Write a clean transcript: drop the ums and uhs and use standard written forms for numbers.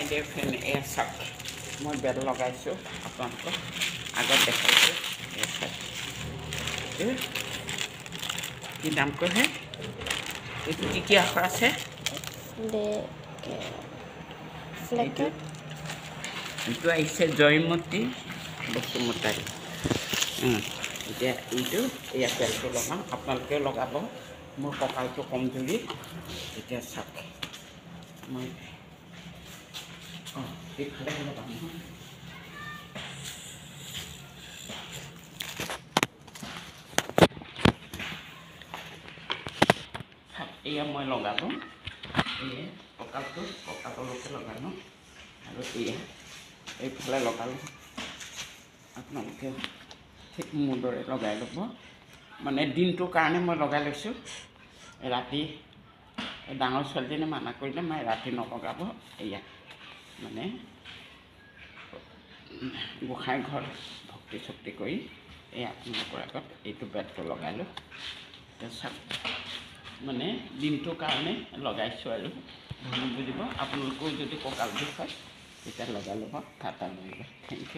Dear friend, এয়া চাওক মই বেল লগাইছোঁ আপোনালোকক আগত দেখাইছোঁ। কি নাম কয় এইটো কি আখৰ আছে? এইটো আহিছে জয়মতী বসুমতাৰী। এতিয়া এইটো এয়া বেলটো লগাম, আপোনালোকেও লগাব। মোৰ কঁকালটো কমজুৰি। এতিয়া চাওক মই এইফালে লগাম নহয়। এয়া মই লগালোঁ, এয়া কঁকাললৈকে লগালোঁ আৰু এয়া এইফালে লগালোঁ। আপোনালোকে ঠিক মোৰ দৰে লগাই ল'ব। মানে দিনটোৰ কাৰণে মই লগাই লৈছোঁ। ৰাতি ডাঙৰ ছোৱালীজনীয়ে মানা কৰিলে মই ৰাতি নলগাব। এয়া মানে গোঁসাই ঘৰ ভক্তি চক্তি কৰি এই আপোনালোকৰ আগত এইটো বেলটো লগালোঁ। এতিয়া চাওক মানে দিনটোৰ কাৰণে লগাইছোঁ আৰু বুজিব। আপোনালোকেও যদি কঁকাল বিষ হয় তেতিয়া লগাই ল'ব, টাটা লৈ ল'ব। Thank U.